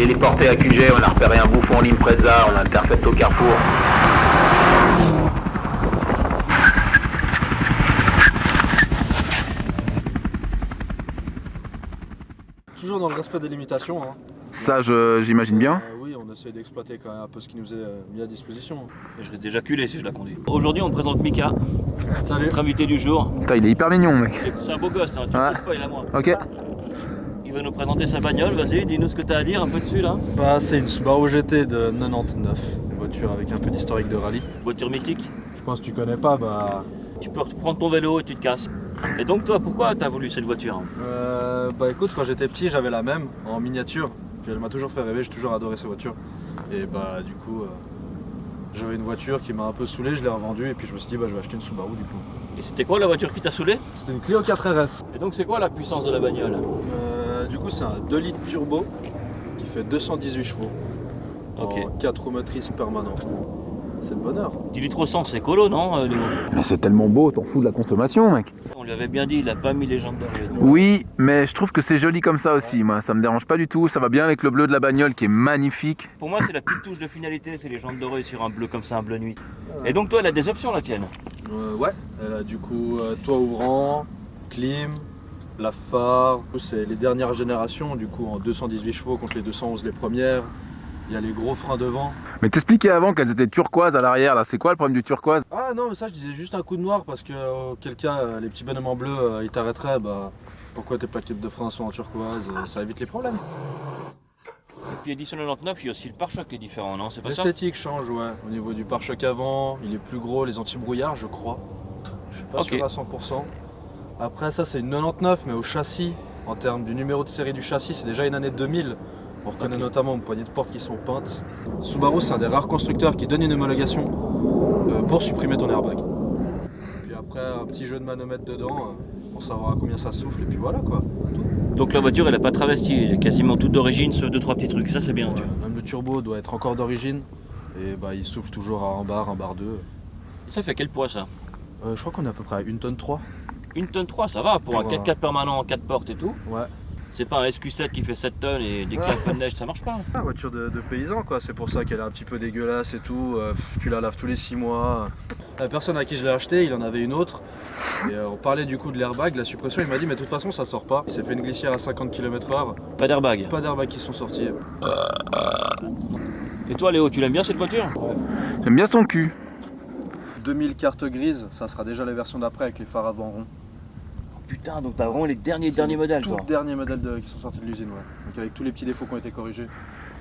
téléporté à QG, on a repéré un bouffon en Impreza, on l'a intercepté au carrefour. Toujours dans le respect des limitations. Hein. Ça, j'imagine bien. Oui, on essaie d'exploiter quand même un peu ce qui nous est mis à disposition. Et je risque déjà culé si je la conduis. Aujourd'hui, on présente Mika, Salut. notre invité du jour. Putain, il est hyper mignon, mec. C'est un beau gosse, hein, tu Ouais. me spoil à moi. Ok. Il va nous présenter sa bagnole, vas-y, dis-nous ce que tu as à dire un peu dessus là. Bah, c'est une Subaru GT de 99, une voiture avec un peu d'historique de rallye. Voiture mythique. Je pense que tu connais pas, bah... Tu peux prendre ton vélo et tu te casses. Et donc toi, pourquoi t'as voulu cette voiture? Bah écoute, quand j'étais petit, j'avais la même, en miniature. Puis elle m'a toujours fait rêver, j'ai toujours adoré ces voitures. Et bah du coup, j'avais une voiture qui m'a un peu saoulé, je l'ai revendue et puis je me suis dit bah je vais acheter une Subaru du coup. Et c'était quoi la voiture qui t'a saoulé? C'était une Clio 4 RS. Et donc c'est quoi la puissance de la bagnole? Du coup c'est un 2 litres turbo qui fait 218 chevaux. Ok. En 4 roues motrices permanentes. C'est le bonheur. 10 litres au 100, c'est écolo, non Léo? Mais c'est tellement beau, t'en fous de la consommation, mec. On lui avait bien dit, il a pas mis les jantes dorées. Oui, mais je trouve que c'est joli comme ça aussi, moi. Ça me dérange pas du tout. Ça va bien avec le bleu de la bagnole qui est magnifique. Pour moi, c'est la petite touche de finalité, c'est les jantes dorées sur un bleu comme ça, un bleu nuit. Et donc toi, elle a des options la tienne? Ouais, elle a du coup toit ouvrant, clim, la phare. C'est les dernières générations, du coup en 218 chevaux contre les 211 les premières. Il y a les gros freins devant. Mais t'expliquais avant qu'elles étaient turquoises à l'arrière, là. C'est quoi le problème du turquoise? Ah non, mais ça je disais juste un coup de noir parce que auquel cas les petits bonhommes en bleu ils t'arrêteraient. Bah, pourquoi tes plaquettes de frein sont en turquoise? Ça évite les problèmes. Et puis édition 99, il y a aussi le pare-choc qui est différent, non? C'est pas ça? L'esthétique change, ouais. Au niveau du pare-choc avant, il est plus gros, les anti-brouillards, je crois. Je suis pas Ok. sûr à 100%. Après, ça, c'est une 99, mais au châssis, en termes du numéro de série du châssis, c'est déjà une année 2000. On reconnaît notamment aux poignées de porte qui sont peintes. Subaru, c'est un des rares constructeurs qui donne une homologation pour supprimer ton airbag. Puis après, un petit jeu de manomètre dedans pour savoir à combien ça souffle, et puis voilà quoi. Donc la voiture, elle est pas travestie, elle est quasiment toute d'origine, sauf 2-3 petits trucs. Ça, c'est bien, tu vois. Même le turbo doit être encore d'origine, et bah, il souffle toujours à 1 bar 2. Et ça fait quel poids ça? Je crois qu'on est à peu près à 1 tonne 3. 1 tonne 3, ça va pour un Pour un- 4x4 permanent en 4 portes et tout. Ouais. C'est pas un SQ7 qui fait 7 tonnes et dès qu'il y a un peu de neige, ça marche pas. Ah, voiture de paysan quoi, c'est pour ça qu'elle est un petit peu dégueulasse et tout, tu la laves tous les 6 mois. La personne à qui je l'ai acheté, il en avait une autre, et on parlait du coup de l'airbag, la suppression, il m'a dit mais de toute façon ça sort pas. Il s'est fait une glissière à 50 km/h, Pas d'airbag. pas d'airbag qui sont sortis. Et toi Léo, tu l'aimes bien cette voiture? J'aime bien son cul. 2000 cartes grises, ça sera déjà la version d'après avec les phares avant ronds. Putain, donc t'as vraiment les derniers modèles Tout toi. dernier modèle qui sont sortis de l'usine, ouais. Donc avec tous les petits défauts qui ont été corrigés.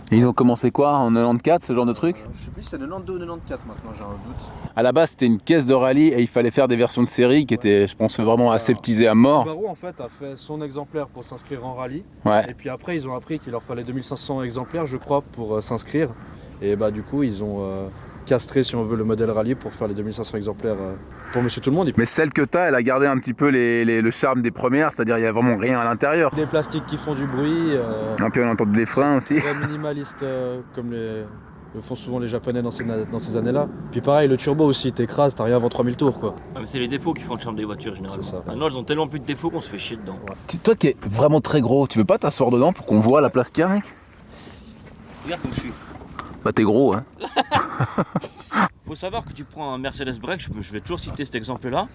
Et ils ont commencé quoi, en 94, ce genre de truc? Je sais plus si c'est 92 ou 94 maintenant, j'ai un doute. À la base, c'était une caisse de rallye et il fallait faire des versions de série qui étaient, je pense, vraiment aseptisées à mort. Subaru en fait a fait son exemplaire pour s'inscrire en rallye. Ouais. Et puis après, ils ont appris qu'il leur fallait 2500 exemplaires, je crois, pour s'inscrire. Et bah du coup, ils ont castré, si on veut, le modèle rallye pour faire les 2500 exemplaires pour Monsieur Tout le Monde. Et puis, Mais celle que t'as, elle a gardé un petit peu le charme des premières, c'est-à-dire il y a vraiment rien à l'intérieur. des plastiques qui font du bruit, Et puis on a entendu les freins aussi. très minimalistes comme le font souvent les Japonais dans ces années-là. Puis pareil, le turbo aussi, t'écrases, t'as rien avant 3000 tours quoi. Ah, mais c'est les défauts qui font le charme des voitures généralement. C'est ça. Maintenant elles ont tellement plus de défauts qu'on se fait chier dedans. Toi qui es vraiment très gros, tu veux pas t'asseoir dedans pour qu'on voit la place qu'il y a, mec? Regarde comme je suis. Bah t'es gros, hein. Faut savoir que tu prends un Mercedes Break, je vais toujours citer cet exemple-là.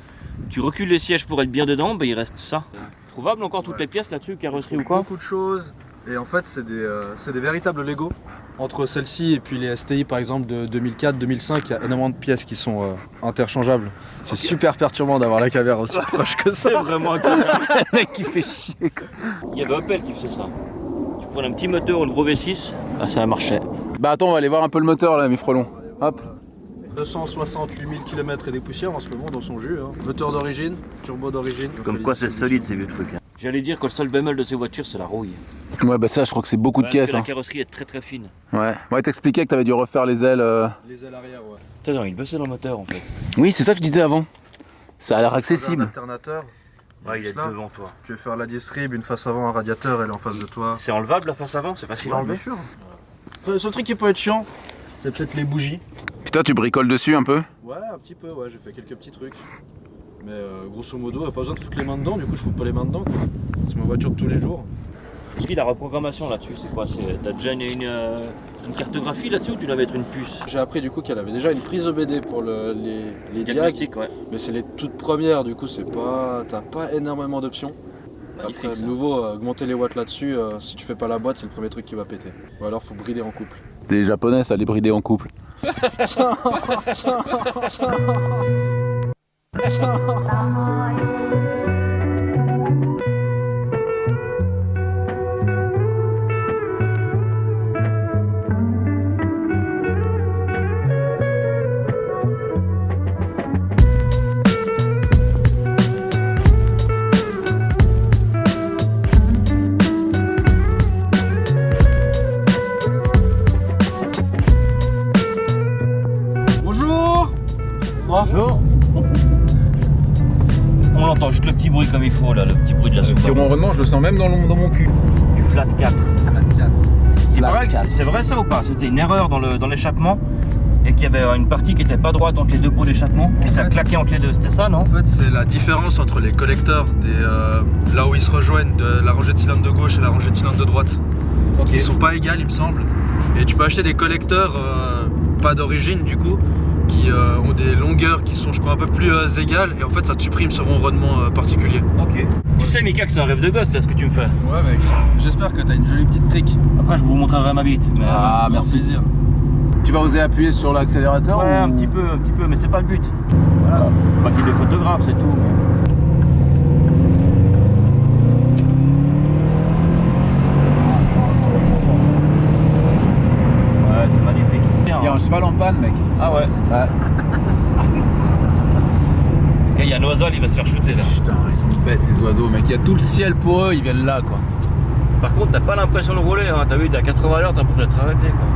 Tu recules les sièges pour être bien dedans, bah il reste ça. Trouvable encore toutes les pièces là-dessus, carrosserie ou quoi? Beaucoup de choses. Et en fait, c'est des véritables Lego. Entre celle-ci et puis les STI par exemple de 2004-2005, il y a énormément de pièces qui sont interchangeables. C'est super perturbant d'avoir la caméra aussi proche que ça. C'est vraiment un connard. Le mec qui fait chier, quoi. Il y avait Opel qui faisait ça. Tu prends un petit moteur ou le gros V6, ah ça marchait. Bah attends, on va aller voir un peu le moteur là, mes frelons. Hop. 268 000 km et des poussières en ce moment dans son jus. Hein. Moteur d'origine, turbo d'origine. Comme quoi c'est solide ces vieux trucs. J'allais dire que le seul bémol de ces voitures c'est la rouille. Ouais, bah ça, je crois que c'est beaucoup de Parce que caisses. la Hein. carrosserie est très très fine. Ouais. Ouais, t'expliquais que t'avais dû refaire les ailes. Les ailes arrière, ouais. Putain, il bossait dans le moteur en fait. Oui, c'est ça que je disais avant. Ça a l'air Un accessible. alternateur. Ouais, il est juste là. devant toi. Tu veux faire la distrib, une face avant, un radiateur, elle est en face de toi. C'est enlevable la face avant, c'est facile à Ouais, enlever. bien sûr. Le seul truc qui peut être chiant, c'est peut-être les bougies. Putain, tu bricoles dessus un peu? Ouais, un petit peu, ouais, j'ai fait quelques petits trucs. Mais grosso modo, pas besoin de foutre les mains dedans, du coup je fous pas les mains dedans quoi. C'est ma voiture de tous les jours. Puis la reprogrammation là-dessus, c'est quoi? T'as déjà une cartographie là-dessus ou tu dois mettre une puce? J'ai appris du coup qu'elle avait déjà une prise EBD pour les diag, Diagnostic, ouais. mais c'est les toutes premières, du coup t'as pas énormément d'options. Magnifique, Après, ça. de nouveau, augmenter les watts là-dessus, si tu fais pas la boîte, c'est le premier truc qui va péter. Ou alors faut brider en couple. T'es japonais, ça, les brider en couple. Bonjour. Bonjour. On entend juste le petit bruit comme il faut là, le petit bruit de la soupe. Petit ronronnement, je le sens même dans mon cul. Du flat 4. Il Flat paraît que 4. c'est vrai ça ou pas? C'était une erreur dans l'échappement et qu'il y avait une partie qui était pas droite entre les deux pots d'échappement et ça claquait entre les deux, c'était ça non? En fait, c'est la différence entre les collecteurs, là où ils se rejoignent, de la rangée de cylindre de gauche et la rangée de cylindre de droite. Ok. Ils sont pas égales, il me semble. Et tu peux acheter des collecteurs, pas d'origine du coup, qui ont des longueurs qui sont, je crois, un peu plus égales. Et en fait, ça te supprime ce ronronnement particulier. Ok. Tu sais Mika que c'est un rêve de gosse là ce que tu me fais. Ouais, mec. J'espère que t'as une jolie petite trick. Après je vous montrerai ma bite. Mais, Ah, merci. Plaisir. Tu vas oser appuyer sur l'accélérateur ouais, ou... un petit peu, mais c'est pas le but. Voilà. Faut pas qu'il y ait des photographes, c'est tout. Ouais, c'est magnifique. Il y a un cheval en panne, mec. Ah ouais. Ouais. Il y a un oiseau, il va se faire shooter là. Putain, ils sont bêtes ces oiseaux, mec. Il y a tout le ciel pour eux, ils viennent là, quoi. Par contre, t'as pas l'impression de rouler, hein. T'as vu, t'es à 80 à l'heure, t'as l'impression d'être arrêté quoi.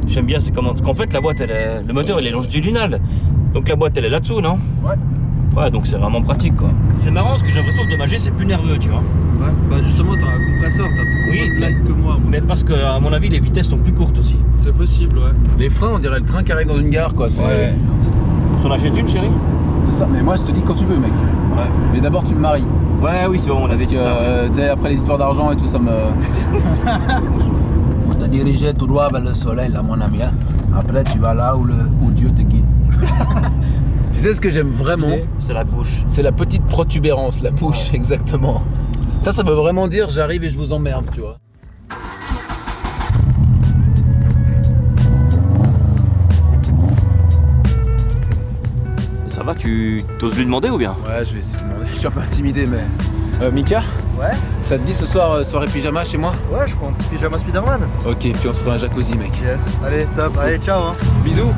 J'aime bien, c'est comment. Parce qu'en fait, la boîte, le moteur, il est longitudinal. Donc la boîte, elle est là-dessous, non? Ouais. Ouais, donc c'est vraiment pratique quoi. C'est marrant parce que j'ai l'impression que de Magé, c'est plus nerveux, tu vois. Ouais. Bah justement, t'as un compresseur, t'as beaucoup Oui, moins de laine que moi. Mais parce que, à mon avis, les vitesses sont plus courtes aussi. C'est possible, ouais. Les freins, on dirait le train qui arrive dans une gare, quoi. C'est On s'en achète une, chérie? de ça. Mais moi, je te dis quand tu veux, mec. Ouais. Mais d'abord, tu me maries. Ouais, oui, c'est bon, on Parce avait que, dit ça. tu sais, après les histoires d'argent et tout, ça me... Pour te diriger tout droit vers le soleil, là, mon ami. Hein. Après, tu vas là où Dieu te guide. Tu sais ce que j'aime vraiment? C'est la bouche. C'est la petite protubérance, la bouche, exactement. Ça veut vraiment dire j'arrive et je vous emmerde, tu vois. Ça va, tu t'oses lui demander ou bien? Ouais, je vais essayer de demander. Je suis un peu intimidé, mais... Mika? Ouais. Ça te dit ce soir, soirée pyjama chez moi? Ouais, je prends un petit pyjama Spider-Man. Ok, puis on se fait un jacuzzi, mec. Yes. Allez, top. Allez, ciao. Hein. Bisous.